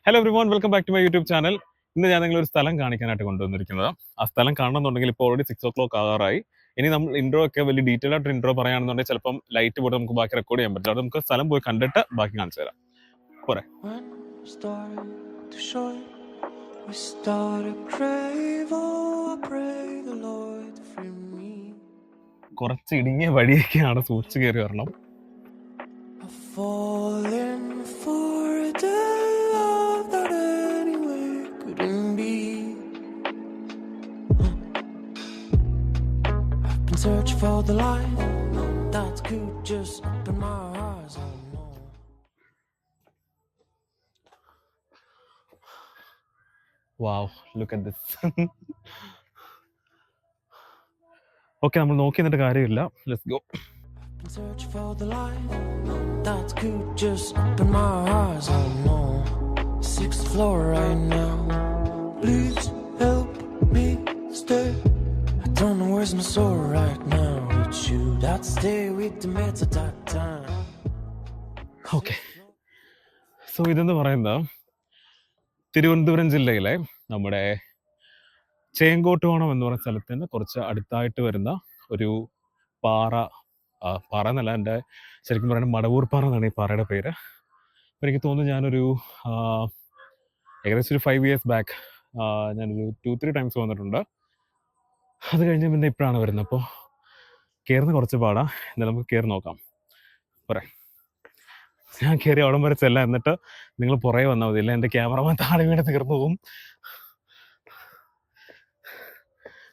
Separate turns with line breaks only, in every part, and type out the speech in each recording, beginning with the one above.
Hello everyone, welcome back to my YouTube channel. ഇന്ന് ഞാൻ നിങ്ങളൊരു സ്ഥലം കാണിക്കാനായിട്ട് കൊണ്ടുവന്നിരിക്കുന്നത്. ആ സ്ഥലം കാണണമെന്നുണ്ടെങ്കിൽ ഇപ്പോൾ ഓൾറെഡി 6 o'clock ആകാറായി. ഇനി നമ്മൾ ഇൻട്രോ ഒക്കെ വലിയ ഡീറ്റെയിൽ ആയിട്ട് ഇൻട്രോ പറയുകയാണെന്നുണ്ടെങ്കിൽ ചിലപ്പം ലൈറ്റ് പോയിട്ട് നമുക്ക് ബാക്കി റെക്കോർഡ് ചെയ്യാൻ പറ്റില്ല. അത് നമുക്ക് സ്ഥലം പോയി കണ്ടിട്ട് ബാക്കി കാണിച്ചു തരാം. പോരെ. കുറച്ച് ഇടുങ്ങിയ വഴിയൊക്കെയാണ്, സൂക്ഷിച്ച് കയറി വരണം. Search for the light that could just open my eyes. Wow, look at this. Okay, നമ്മൾ നോക്കി നിന്നിട്ട് കാര്യമില്ല. Let's go. Search for the light that could just open my eyes. Oh no, 6th floor right now. Please help me stay. I don't know where's my soul right now. With you, that stay with the meds at that time. Okay. So ഇതെന്ന് പറയുന്നത് തിരുവനന്തപുരം ജില്ലയിലെ നമ്മുടെ ചേങ്കോട്ടുകോണം എന്ന് പറയുന്ന സ്ഥലത്തിന് കുറച്ച് അടുത്തായിട്ട് വരുന്ന ഒരു പാറ എന്നല്ല, എൻ്റെ ശരിക്കും പറയുന്നത് മടവൂർ പാറ എന്നാണ് ഈ പാറയുടെ പേര്. അപ്പോൾ എനിക്ക് തോന്നുന്നു ഞാനൊരു ഏകദേശം ഒരു 5 years ബാക്ക് ഞാനൊരു 2-3 times വന്നിട്ടുണ്ട്. അത് കഴിഞ്ഞ് പിന്നെ ഇപ്പോഴാണ് വരുന്നത്. അപ്പോൾ കയറുന്ന കുറച്ച് പാടാ. എന്നാലും നമുക്ക് കയറി നോക്കാം. പോരെ. ഞാൻ കയറി അവിടം വരെ ചെല്ലാം, എന്നിട്ട് നിങ്ങൾ പുറകെ വന്നാൽ മതി. ഇല്ല എൻ്റെ ക്യാമറമാൻ താഴെ വീണ് തീർന്നു പോകും.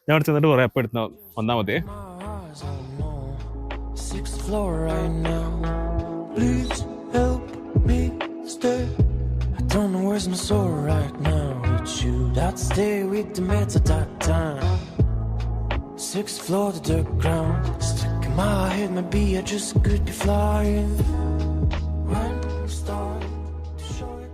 ഞാൻ അവിടെ ചെന്നിട്ട് പറയാം, അപ്പോൾ എടുത്ത് വന്നാൽ മതിയേ. Don't know where's my soul right now. With you, that stay with the meds at that time. 6th floor to the ground. Stuck in my head, maybe I just could be flying. When we start to show it.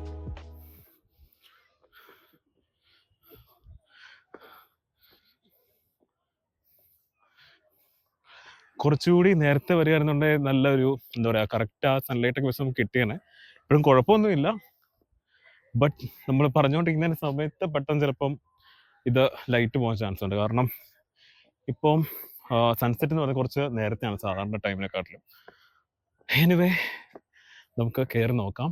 കുറച്ചുകൂടി നേരത്തെ വരികയായിരുന്നുണ്ടെങ്കിൽ നല്ലൊരു എന്താ പറയുക, correct ആ സൺലൈറ്റൊക്കെ വെച്ച് നമുക്ക് കിട്ടിയേനെ. ഇപ്പോഴും കുഴപ്പമൊന്നുമില്ല. ബട്ട് നമ്മൾ പറഞ്ഞുകൊണ്ടിരിക്കുന്ന സമയത്ത് പെട്ടെന്ന് ചിലപ്പം ഇത് ലൈറ്റ് പോകാൻ ചാൻസ് ഉണ്ട്. കാരണം ഇപ്പം സൺസെറ്റ് എന്ന് പറഞ്ഞാൽ കുറച്ച് നേരത്തെയാണ് സാധാരണ ടൈമിനെക്കാട്ടിലും. എനിവേ, നമുക്ക് കയറി നോക്കാം.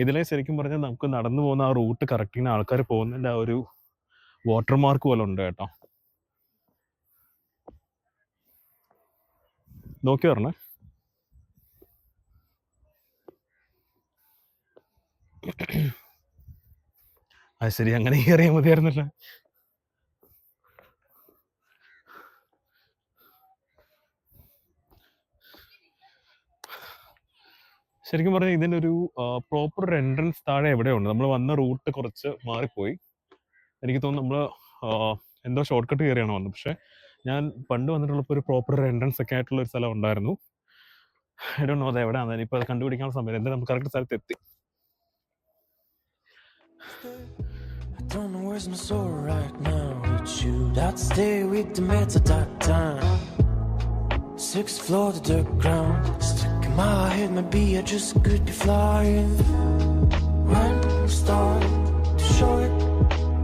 ഇതിലെ ശരിക്കും പറഞ്ഞാൽ നമുക്ക് നടന്നു പോകുന്ന ആ റൂട്ട് കറക്റ്റ് ചെയ്യുന്ന ആൾക്കാർ പോകുന്നതിൻ്റെ ആ ഒരു വാട്ടർ മാർക്ക് പോലെ ഉണ്ട് കേട്ടോ. നോക്കി വരണേ. അത് ശരി, അങ്ങനെ കയറിയാൽ മതിയായിരുന്നല്ലോ. ശരിക്കും പറഞ്ഞാൽ ഇതിനൊരു പ്രോപ്പർ ഒരു എൻട്രൻസ് താഴെ എവിടെയുണ്ട്. നമ്മൾ വന്ന റൂട്ട് കുറച്ച് മാറിപ്പോയി. എനിക്ക് തോന്നുന്നു നമ്മൾ എന്തോ ഷോർട്ട് കട്ട് കയറിയാണ് വന്നത്. പക്ഷേ ഞാൻ പണ്ട് വന്നിട്ടുള്ളപ്പോൾ ഒരു പ്രോപ്പർ ഒരു എൻട്രൻസ് ഒക്കെ ആയിട്ടുള്ള ഒരു സ്ഥലം ഉണ്ടായിരുന്നു. ഐ ഡോണ്ട് നോ അത് എവിടെയാണ്. ഇപ്പോൾ അത് കണ്ടുപിടിക്കാനുള്ള സമയം. എന്തായാലും നമുക്ക് കറക്റ്റ് സ്ഥലത്ത് എത്തി. Don't know where's my soul right now. With you, that stay with the meds at that time. 6th floor to the ground. Stuck in my head, maybe I just could be flying. When we start to show it,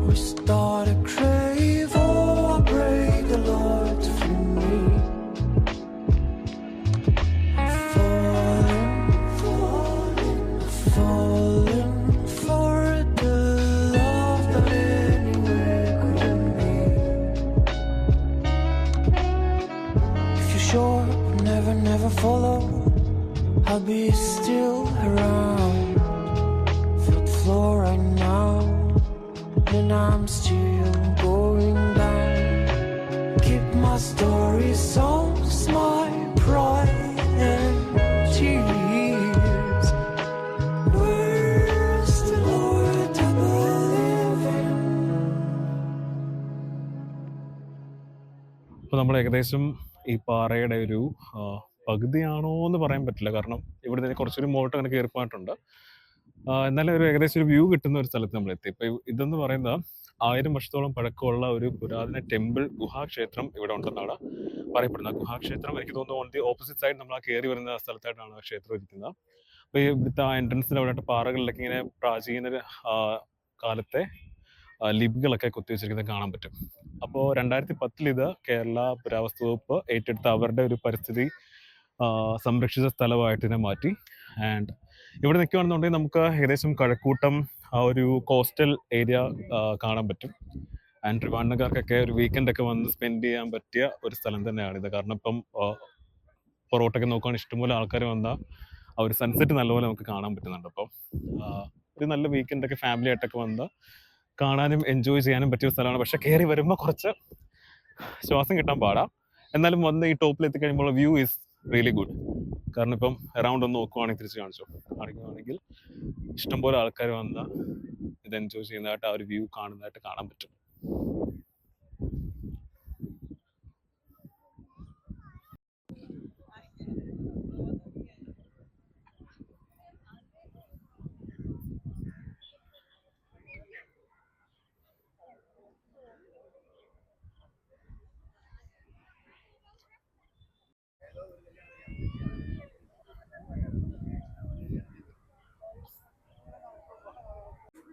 we start to crave. Oh, I pray the Lord to free me. Falling for the love that anywhere couldn't be. If you're sure, never follow, I'll be still around. 5th floor right now, and I'm still going down. Keep my story songs, my pride and tears. Where's the Lord I believe in? അപ്പോൾ നമ്മൾ ഏകദേശം ഈ പാറയുടെ ഒരു പകുതിയാണോ എന്ന് പറയാൻ പറ്റില്ല. കാരണം ഇവിടെ നിന്ന് കുറച്ചൊരു മോട്ട് അങ്ങനെ കയറിപ്പോയിട്ടുണ്ട്. എന്നാലും ഒരു ഏകദേശം ഒരു വ്യൂ കിട്ടുന്ന ഒരു സ്ഥലത്ത് നമ്മൾ എത്തി. ഇപ്പോൾ ഇതെന്ന് പറയുന്നത് 1000 വർഷത്തോളം പഴക്കമുള്ള ഒരു പുരാതന ടെമ്പിൾ ഗുഹാക്ഷേത്രം ഇവിടെ ഉണ്ടെന്നാണ് പറയപ്പെടുന്നത്. ഗുഹാക്ഷേത്രം എനിക്ക് തോന്നുന്നു ഓൺ ദി ഓപ്പോസിറ്റ് സൈഡ് നമ്മൾ ആ കയറി വരുന്ന സ്ഥലത്തായിട്ടാണ് ആ ക്ഷേത്രം ഇരിക്കുന്നത്.
അപ്പോൾ ഈ ഇവിടുത്തെ ആ എൻട്രൻസിൻ്റെ അവിടെ പാറകളിലൊക്കെ ഇങ്ങനെ പ്രാചീന കാലത്തെ ലിപികളൊക്കെ കുത്തിവെച്ചിരിക്കുന്നത് കാണാൻ പറ്റും. അപ്പോൾ 2010 ഇത് കേരള പുരാവസ്തു വകുപ്പ് ഏറ്റെടുത്ത അവരുടെ ഒരു പരിസ്ഥിതി സംരക്ഷിത സ്ഥലമായിട്ട് ഇതിനെ മാറ്റി. ആൻഡ് ഇവിടെ നിൽക്കുകയാണെന്നുണ്ടെങ്കിൽ നമുക്ക് ഏകദേശം കഴക്കൂട്ടം ആ ഒരു കോസ്റ്റൽ ഏരിയ കാണാൻ പറ്റും. ആൻഡ് ട്രിവാൻഡ്രംകാർക്കൊക്കെ ഒരു വീക്കെൻഡ് ഒക്കെ വന്ന് സ്പെൻഡ് ചെയ്യാൻ പറ്റിയ ഒരു സ്ഥലം തന്നെയാണിത്. കാരണം ഇപ്പം പുറകോട്ടൊക്കെ നോക്കുകയാണെങ്കിൽ ഇഷ്ടംപോലെ ആൾക്കാർ വന്നാൽ ആ ഒരു സൺസെറ്റ് നല്ലപോലെ നമുക്ക് കാണാൻ പറ്റുന്നുണ്ട്. അപ്പം ഒരു നല്ല വീക്കെൻഡൊക്കെ ഫാമിലി ആയിട്ടൊക്കെ വന്ന് കാണാനും എൻജോയ് ചെയ്യാനും പറ്റിയ സ്ഥലമാണ്. പക്ഷെ കയറി വരുമ്പോൾ കുറച്ച് ശ്വാസം കിട്ടാൻ പാടാം. എന്നാലും വന്ന് ഈ ടോപ്പിൽ എത്തിക്കഴിയുമ്പോൾ വ്യൂ ഈസ് റിയലി ഗുഡ്. കാരണം ഇപ്പം അറൗണ്ട് ഒന്ന് നോക്കുവാണെങ്കിൽ തിരിച്ച് കാണിക്കുകയാണെങ്കിൽ ഇഷ്ടംപോലെ ആൾക്കാർ വന്ന് ഇത് എൻജോയ് ചെയ്യുന്നതായിട്ട് ആ ഒരു വ്യൂ കാണുന്നതായിട്ട് കാണാൻ പറ്റും.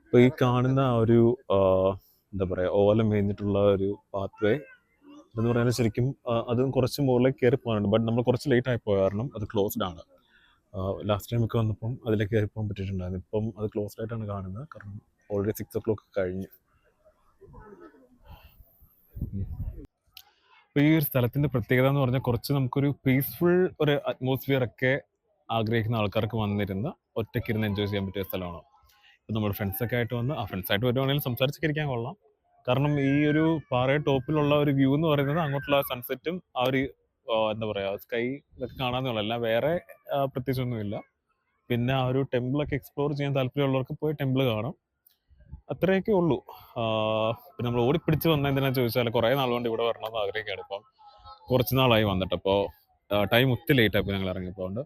അപ്പോൾ ഈ കാണുന്ന ആ ഒരു എന്താ പറയുക ഓലം മേഞ്ഞിട്ടുള്ള ഒരു പാത്ത് വേ എന്ന് പറയുന്നത് ശരിക്കും അതും കുറച്ച് മുകളിലേക്ക് കയറി പോകാനുണ്ട്. ബട്ട് നമ്മൾ കുറച്ച് ലേറ്റ് ആയി പോയ കാരണം അത് ക്ലോസ്ഡ് ആണ്. ലാസ്റ്റ് ടൈം ഒക്കെ വന്നപ്പം അതിലേക്ക് കയറി പോകാൻ പറ്റിയിട്ടുണ്ടായിരുന്നു. ഇപ്പം അത് ക്ലോസ്ഡ് ആയിട്ടാണ് കാണുന്നത്. കാരണം ഓൾറെഡി 6 o'clock കഴിഞ്ഞു. അപ്പോൾ ഈ ഒരു സ്ഥലത്തിൻ്റെ പ്രത്യേകത എന്ന് പറഞ്ഞാൽ കുറച്ച് നമുക്കൊരു പീസ്ഫുൾ ഒരു അറ്റ്മോസ്ഫിയർ ഒക്കെ ആഗ്രഹിക്കുന്ന ആൾക്കാർക്ക് വന്നിരുന്ന് ഒറ്റയ്ക്കിരുന്ന് എൻജോയ് ചെയ്യാൻ പറ്റിയ സ്ഥലമാണ്. ഇപ്പം നമ്മുടെ ഫ്രണ്ട്സൊക്കെ ആയിട്ട് വന്ന് ഫ്രണ്ട്സായിട്ട് വരുവാണെങ്കിലും സംസാരിച്ചൊക്കെ ഇരിക്കാൻ കൊള്ളാം. കാരണം ഈ ഒരു പാറയുടെ ടോപ്പിലുള്ള ഒരു വ്യൂ എന്ന് പറയുന്നത് അങ്ങോട്ടുള്ള സൺസെറ്റും ആ ഒരു എന്താ പറയുക സ്കൈ ഇതൊക്കെ കാണാമെന്നുള്ള, അല്ല വേറെ പ്രത്യേകിച്ചൊന്നുമില്ല. പിന്നെ ആ ഒരു ടെമ്പിളൊക്കെ എക്സ്പ്ലോർ ചെയ്യാൻ താല്പര്യമുള്ളവർക്ക് പോയി ടെമ്പിൾ കാണാം. അത്രയൊക്കെ ഉള്ളൂ. പിന്നെ നമ്മൾ ഓടിപ്പിടിച്ച് വന്ന എന്തിനാന്ന് ചോദിച്ചാൽ കുറേ നാൾ കൊണ്ട് ഇവിടെ വരണമെന്ന് ആഗ്രഹിക്കുകയാണ്. ഇപ്പം കുറച്ച് നാളായി വന്നിട്ട്. അപ്പോൾ ടൈം ഒത്തിരി ലേറ്റ് ആയിപ്പോൾ ഞങ്ങൾ ഇറങ്ങിയപ്പോൾ. അതുകൊണ്ട്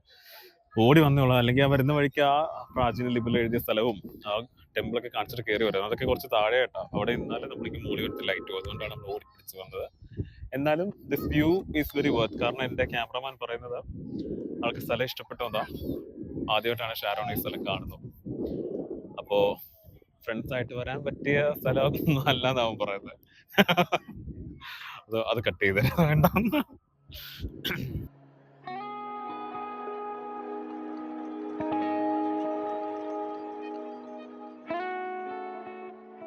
ഓടി വന്നോളാം. അല്ലെങ്കിൽ ആ വരുന്ന വഴിക്ക് ആ പ്രാചീന ലിപിയിൽ എഴുതിയ സ്ഥലവും ആ ടെമ്പിളൊക്കെ കാണിച്ചിട്ട് കയറി വരാം. അതൊക്കെ കുറച്ച് താഴെ കേട്ടോ. അവിടെ ഇന്നാലും നമ്മൾക്ക് മുകളിൽ വരത്ത് ലൈറ്റ് പോകും. അതുകൊണ്ടാണ് നമ്മൾ ഓടിപ്പിടിച്ച് വന്നത്. എന്നാലും this view is very worth. കാരണം എൻ്റെ ക്യാമറമാൻ പറയുന്നത് ആൾക്ക് സ്ഥലം ഇഷ്ടപ്പെട്ടതാ. ആദ്യമായിട്ടാണ് ഷാരോൺ ഈ സ്ഥലം കാണുന്നത്. അപ്പോൾ ഫ്രണ്ട്സായിട്ട് വരാൻ പറ്റിയ സ്ഥലമൊന്നും അല്ലാന്ന് അവൻ പറയുന്നത്. അത് കട്ട് ചെയ്ത് വേണ്ട.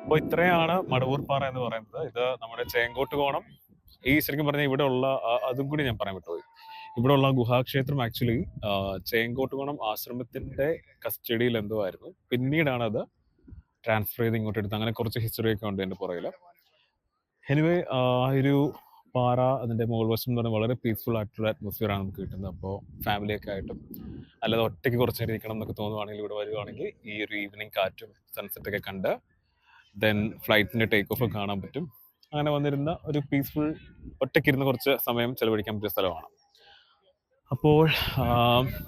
അപ്പോൾ ഇത്രയാണ് മടവൂർ പാറ എന്ന് പറയുന്നത്. ഇത് നമ്മുടെ ചേങ്കോട്ട് കോണം. ഈ ശരിക്കും പറഞ്ഞാൽ ഇവിടെ ഉള്ള അതും കൂടി ഞാൻ പറയാൻ വിട്ടുപോയി. ഇവിടെ ഉള്ള ഗുഹാക്ഷേത്രം ആക്ച്വലി ചേങ്കോട്ട് കോണം ആശ്രമത്തിന്റെ കസ്റ്റഡിയിൽ എന്തോ ആയിരുന്നു. പിന്നീടാണ് അത് ട്രാൻസ്ഫർ ചെയ്ത് ഇങ്ങോട്ട് എടുത്ത്. അങ്ങനെ കുറച്ച് ഹിസ്റ്ററി ഒക്കെ ഉണ്ട് എൻ്റെ പുറകിൽ. എനിവേ ഒരു പാറ അതിൻ്റെ മുകൾ വശം എന്ന് പറഞ്ഞാൽ വളരെ പീസ്ഫുൾ ആയിട്ടുള്ള അറ്റ്മോസ്ഫിയറാണ് നമുക്ക് കിട്ടുന്നത്. അപ്പോൾ ഫാമിലിയൊക്കെ ആയിട്ടും അല്ലാതെ ഒറ്റയ്ക്ക് കുറച്ച് നേരം ഇരിക്കണം എന്നൊക്കെ തോന്നുവാണെങ്കിൽ ഇവിടെ വരുവാണെങ്കിൽ ഈ ഒരു ഈവനിങ് കാറ്റും സൺസെറ്റൊക്കെ കണ്ട് ദെൻ ഫ്ലൈറ്റിൻ്റെ ടേക്ക് ഓഫ് കാണാൻ പറ്റും. അങ്ങനെ വന്നിരുന്ന ഒരു പീസ്ഫുൾ ഒറ്റയ്ക്കിരുന്ന് കുറച്ച് സമയം ചെലവഴിക്കാൻ പറ്റിയ സ്ഥലമാണ്. അപ്പോൾ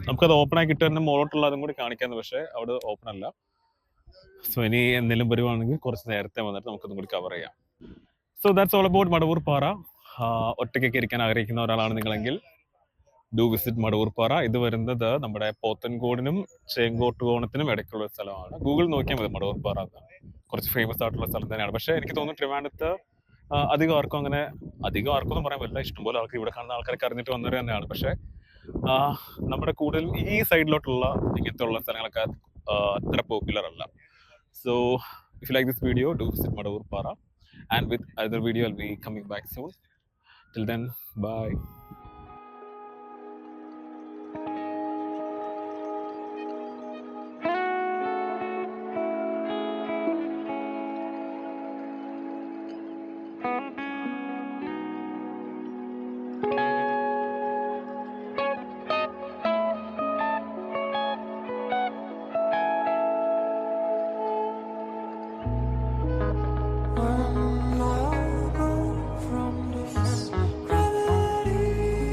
നമുക്കത് ഓപ്പണായി കിട്ടുന്ന മുകളോട്ടുള്ള അതും കൂടി കാണിക്കാമെന്ന്. പക്ഷേ അവിടെ ഓപ്പൺ അല്ല. സോ ഇനി എന്തെങ്കിലും വരുവാണെങ്കിൽ കുറച്ച് നേരത്തെ വന്നിട്ട് നമുക്കതും കൂടി കവർ ചെയ്യാം. So that's all about Madavoor പാറ. ഒറ്റയ്ക്കൊക്കെ ഇരിക്കാൻ ആഗ്രഹിക്കുന്ന ഒരാളാണ് നിങ്ങളെങ്കിൽ ഡു വിസിറ്റ് മടവൂർ പാറ. ഇത് വരുന്നത് നമ്മുടെ പോത്തൻകോടിനും ചേങ്കോട്ടുകോണത്തിനും ഇടയ്ക്കുള്ള സ്ഥലമാണ്. ഗൂഗിൾ നോക്കിയാൽ മതി മടവൂർ പാറ. കുറച്ച് ഫേമസ് ആയിട്ടുള്ള സ്ഥലം തന്നെയാണ്. പക്ഷേ എനിക്ക് തോന്നുന്നു ട്രിവാൻഡ്രത്ത് അധികം ആർക്കൊന്നും പറയാൻ പറ്റില്ല. ഇഷ്ടംപോലെ ആൾക്ക് ഇവിടെ കാണുന്ന ആൾക്കാരൊക്കെ അറിഞ്ഞിട്ട് വന്നവർ തന്നെയാണ്. പക്ഷേ നമ്മുടെ കൂടുതൽ ഈ സൈഡിലോട്ടുള്ള ഇങ്ങനത്തെ ഉള്ള സ്ഥലങ്ങളൊക്കെ അത്ര പോപ്പുലർ അല്ല. So if you like this video, do visit Madavur Para, and with other video I'll be coming back soon. Till then, bye.
When I go from this gravity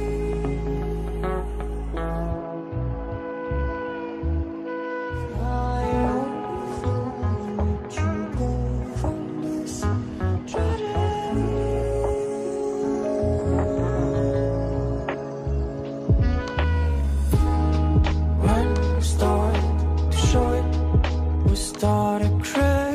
started crazy.